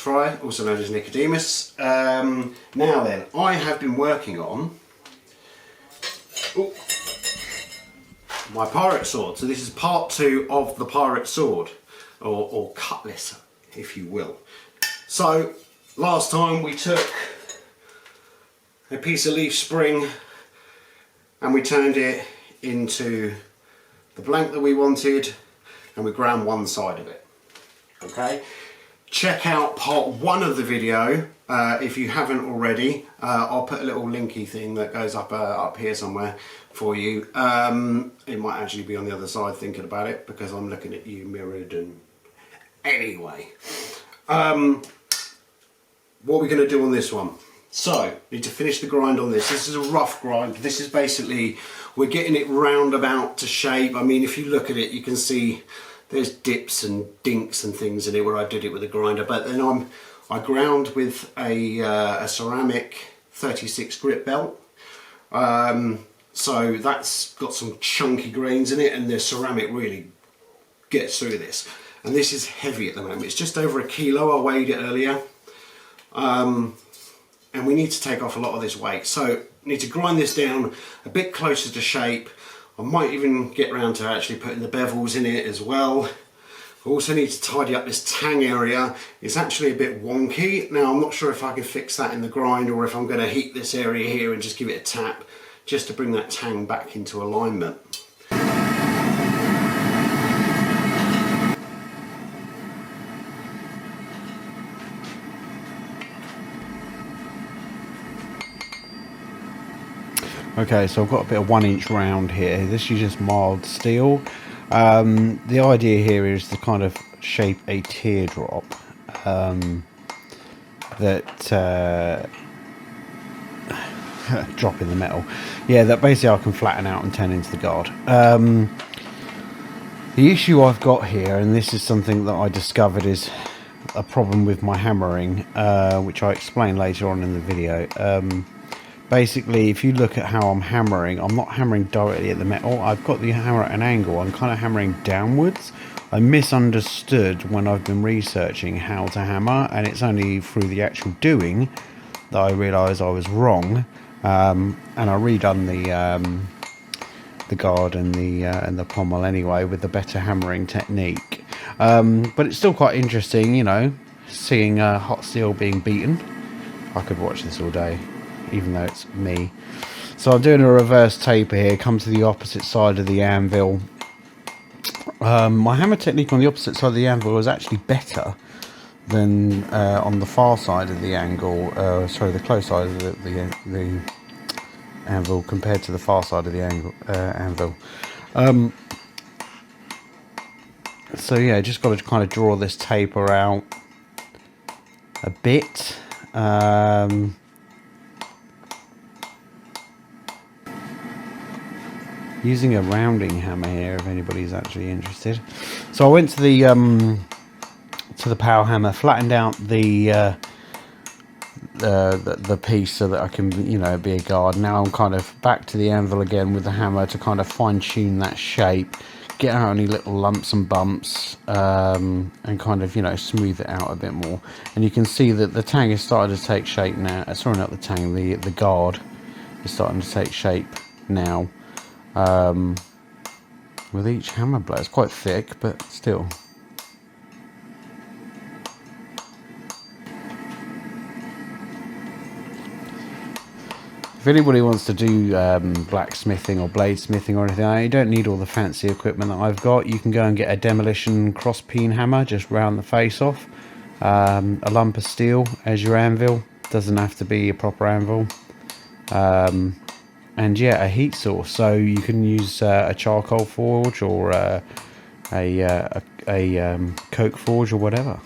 Fry, also known as Nicodemus. Now then, I have been working on my pirate sword. So this is part 2 of the pirate sword, or cutlass, if you will. So last time we took a piece of leaf spring and we turned it into the blank that we wanted, and we ground one side of it. Okay, check out part 1 of the video if you haven't already. I'll put a little linky thing that goes up here somewhere for you. It might actually be on the other side, thinking about it, because I'm looking at you mirrored. And anyway, what we're going to do on this one. So, need to finish the grind on this. This is a rough grind. This is basically, we're getting it roundabout to shape. I mean, if you look at it, you can see there's dips and dinks and things in it where I did it with a grinder. But then I ground with a ceramic 36 grit belt. So that's got some chunky grains in it, and the ceramic really gets through this. And this is heavy at the moment. It's just over 1 kilo. I weighed it earlier. And we need to take off a lot of this weight. So need to grind this down a bit closer to shape. I might even get around to actually putting the bevels in it as well. I also need to tidy up this tang area. It's actually a bit wonky. Now I'm not sure if I can fix that in the grind, or if I'm going to heat this area here and just give it a tap just to bring that tang back into alignment. Okay, so I've got a bit of 1-inch round here. This is just mild steel. The idea here is to kind of shape a teardrop that drop in the metal. Yeah, that basically I can flatten out and turn into the guard. The issue I've got here, and this is something that I discovered, is a problem with my hammering, which I explain later on in the video. Basically, if you look at how I'm hammering, I'm not hammering directly at the metal. I've got the hammer at an angle. I'm kind of hammering downwards. I misunderstood when I've been researching how to hammer, and it's only through the actual doing that I realised I was wrong. And I redone the guard and the pommel anyway with the better hammering technique. But it's still quite interesting, you know, seeing hot steel being beaten. I could watch this all day, even though it's me. So I'm doing a reverse taper here, come to the opposite side of the anvil. My hammer technique on the opposite side of the anvil was actually better than on the far side of the angle, sorry, the close side of the anvil compared to the far side of the anvil. So yeah, just got to kind of draw this taper out a bit. Using a rounding hammer here, if anybody's actually interested. So I went to the power hammer, flattened out the piece so that I can, you know, be a guard. Now I'm kind of back to the anvil again with the hammer to kind of fine tune that shape, get out any little lumps and bumps, and kind of, you know, smooth it out a bit more. And you can see that the tang is starting to take shape now. Sorry, not the tang, the guard is starting to take shape now. With each hammer blow. It's quite thick, but still. If anybody wants to do blacksmithing or bladesmithing or anything, you don't need all the fancy equipment that I've got. You can go and get a demolition cross peen hammer, just round the face off. A lump of steel as your anvil. Doesn't have to be a proper anvil. And yeah, a heat source, so you can use a charcoal forge or a coke forge or whatever.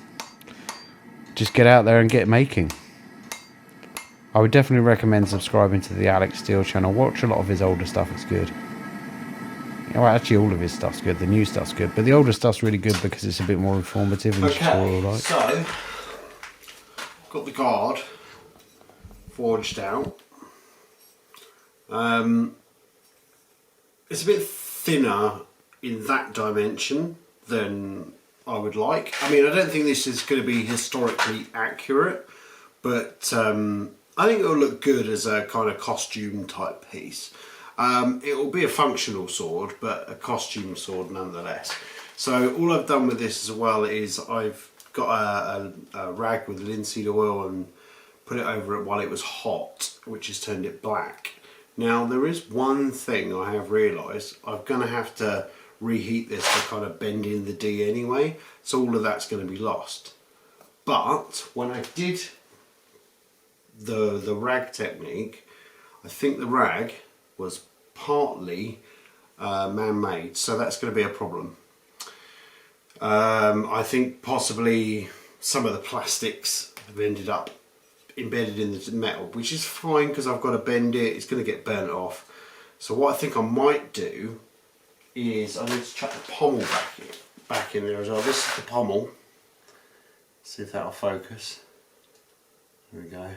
Just get out there and get making. I would definitely recommend subscribing to the Alex Steel channel. Watch a lot of his older stuff, it's good. Well, actually all of his stuff's good, the new stuff's good, but the older stuff's really good because it's a bit more informative and tutorial-like. So, got the guard forged out. It's a bit thinner in that dimension than I would like. I mean, I don't think this is going to be historically accurate, but I think it'll look good as a kind of costume type piece. It will be a functional sword, but a costume sword nonetheless. So all I've done with this as well is I've got a rag with linseed oil and put it over it while it was hot, which has turned it black. Now there is one thing I have realised. I'm going to have to reheat this to kind of bend in the D anyway, so all of that's going to be lost. But when I did the rag technique, I think the rag was partly man-made, so that's going to be a problem. I think possibly some of the plastics have ended up embedded in the metal, which is fine because I've got to bend it, it's going to get burnt off. So what I think I might do is I need to chuck the pommel back in there as well. This is the pommel. See if that'll focus. There we go.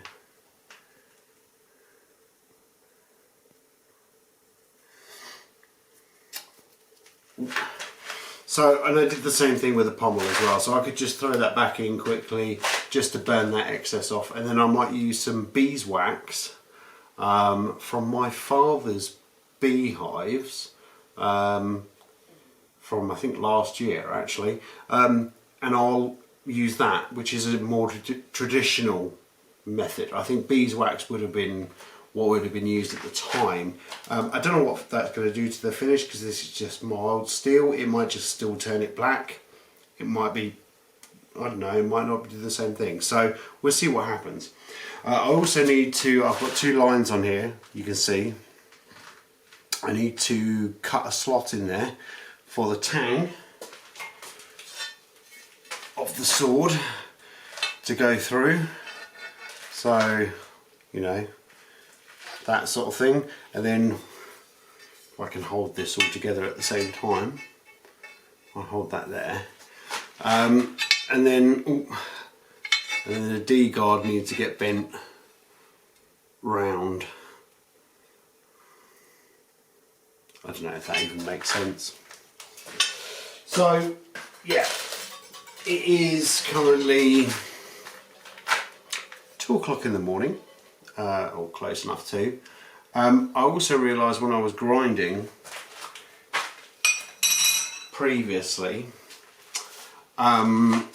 So, and I did the same thing with the pommel as well, so I could just throw that back in quickly just to burn that excess off, and then I might use some beeswax from my father's beehives from I think last year actually, and I'll use that, which is a more traditional method. I think beeswax would have been what would have been used at the time. I don't know what that's going to do to the finish because this is just mild steel. It might just still turn it black. It might be, I don't know, it might not do the same thing. So we'll see what happens. I also need to, I've got two lines on here, you can see. I need to cut a slot in there for the tang of the sword to go through. So, you know, that sort of thing, and then if I can hold this all together at the same time, I'll hold that there, and then the D guard needs to get bent round. I don't know if that even makes sense. So yeah, it is currently 2 o'clock in the morning. Or close enough to. I also realised when I was grinding previously, I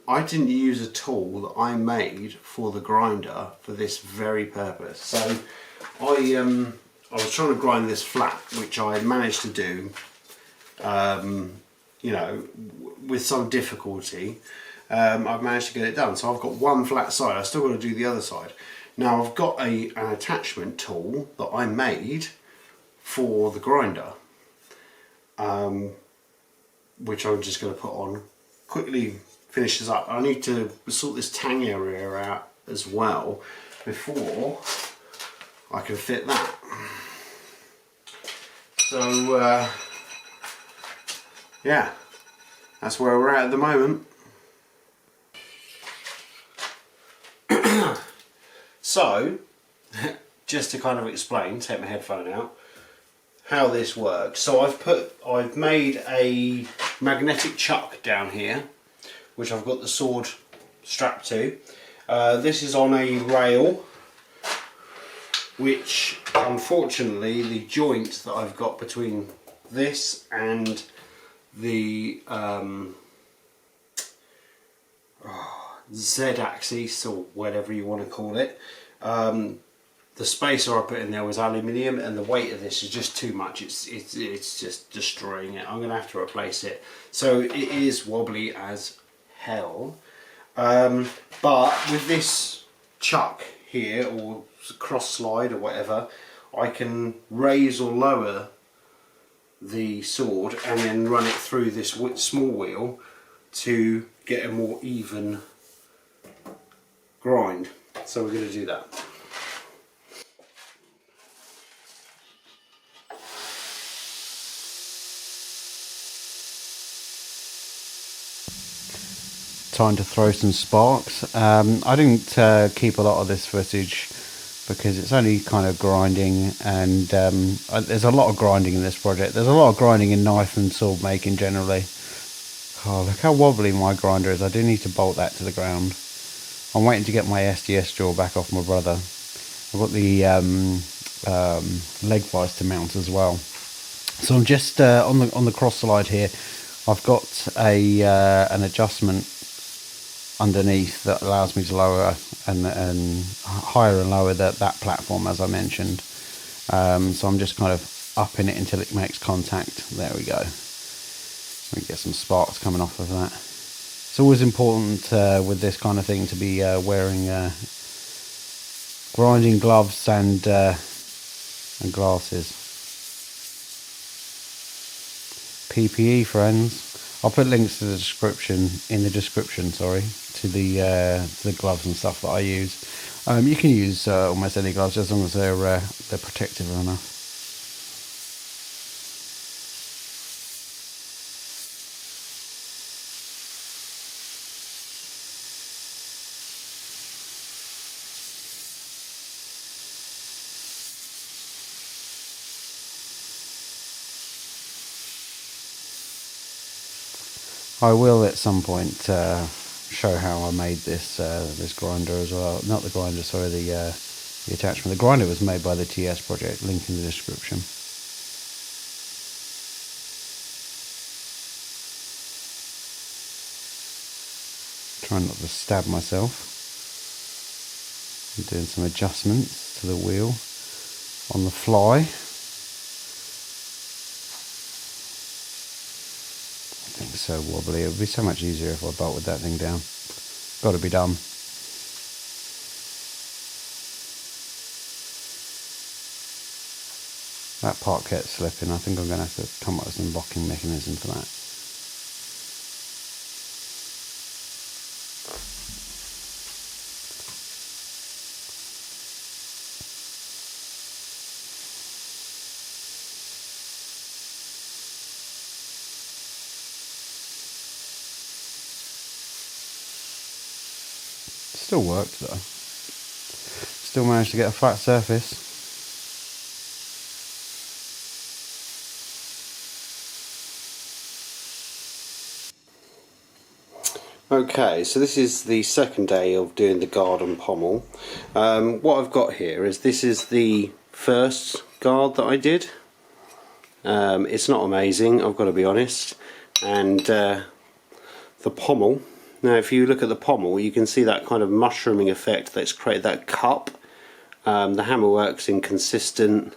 didn't use a tool that I made for the grinder for this very purpose. So I was trying to grind this flat, which I managed to do, you know, with some difficulty. I've managed to get it done. So I've got one flat side, I've still got to do the other side. Now I've got an attachment tool that I made for the grinder, which I'm just going to put on, quickly finish this up. I need to sort this tang area out as well before I can fit that. So yeah, that's where we're at the moment. So, just to kind of explain, take my headphone out, how this works. So I've made a magnetic chuck down here, which I've got the sword strapped to. This is on a rail, which unfortunately the joint that I've got between this and the Z-axis, or whatever you want to call it, the spacer I put in there was aluminium, and the weight of this is just too much. It's just destroying it. I'm going to have to replace it. So it is wobbly as hell. But with this chuck here, or cross slide or whatever, I can raise or lower the sword and then run it through this small wheel to get a more even grind. So we're going to do that. Time to throw some sparks. I didn't keep a lot of this footage because it's only kind of grinding, and there's a lot of grinding in this project. There's a lot of grinding in knife and sword making generally. Oh, look how wobbly my grinder is. I do need to bolt that to the ground. I'm waiting to get my SDS jaw back off my brother. I've got the leg vise to mount as well. So I'm just on the cross slide here. I've got an adjustment underneath that allows me to lower and higher and lower that platform, as I mentioned. So I'm just kind of upping it until it makes contact. There we go. We get some sparks coming off of that. It's always important with this kind of thing to be wearing grinding gloves and glasses. PPE, friends. I'll put links to the description sorry, to the gloves and stuff that I use. You can use almost any gloves as long as they're protective enough. I will at some point show how I made this this grinder as well. Not the grinder, sorry, the attachment. The grinder was made by the TS project. Link in the description. Trying not to stab myself. I'm doing some adjustments to the wheel on the fly. Thing's so wobbly. It would be so much easier if I bolted that thing down. Got to be done. That part kept slipping. I think I'm going to have to come up with some locking mechanism for that. Still worked though. Still managed to get a flat surface. Okay, so this is the second day of doing the guard and pommel. What I've got here is this is the first guard that I did. It's not amazing, I've got to be honest. And the pommel. Now if you look at the pommel, you can see that kind of mushrooming effect that's created that cup. The hammer works inconsistent.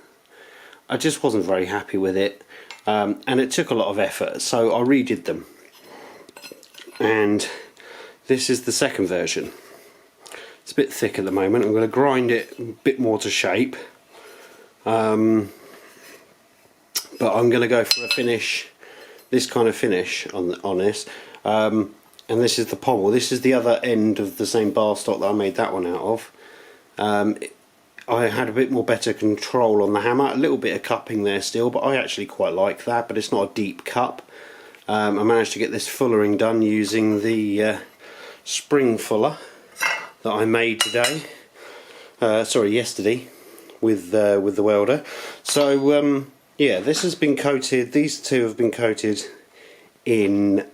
I just wasn't very happy with it, and it took a lot of effort, so I redid them. And this is the second version. It's a bit thick at the moment. I'm going to grind it a bit more to shape, but I'm going to go for a finish, this kind of finish on this. And this is the pommel. This is the other end of the same bar stock that I made that one out of. I had a bit more better control on the hammer, a little bit of cupping there still, but I actually quite like that, but it's not a deep cup. I managed to get this fullering done using the spring fuller that I made today, yesterday with the welder. So yeah, this has been coated, these two have been coated in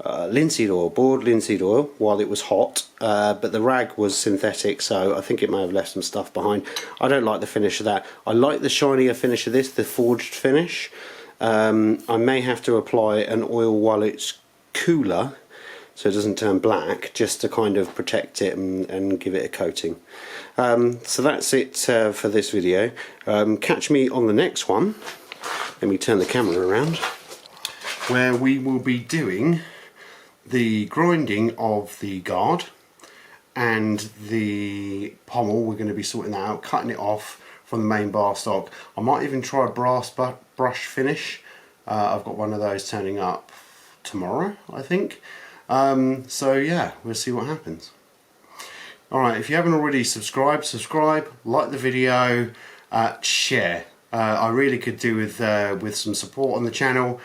linseed oil, board linseed oil, while it was hot, but the rag was synthetic, so I think it may have left some stuff behind. I don't like the finish of that. I like the shinier finish of this, the forged finish. I may have to apply an oil while it's cooler so it doesn't turn black, just to kind of protect it and give it a coating. So that's it for this video. Catch me on the next one. Let me turn the camera around, where we will be doing the grinding of the guard and the pommel. We're going to be sorting that out, cutting it off from the main bar stock. I might even try a brass brush finish. I've got one of those turning up tomorrow, I think. So yeah, we'll see what happens. Alright, if you haven't already subscribe, like the video, share. I really could do with some support on the channel.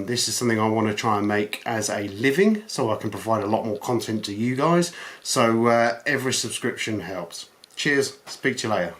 This is something I want to try and make as a living, so I can provide a lot more content to you guys. So every subscription helps. Cheers, speak to you later.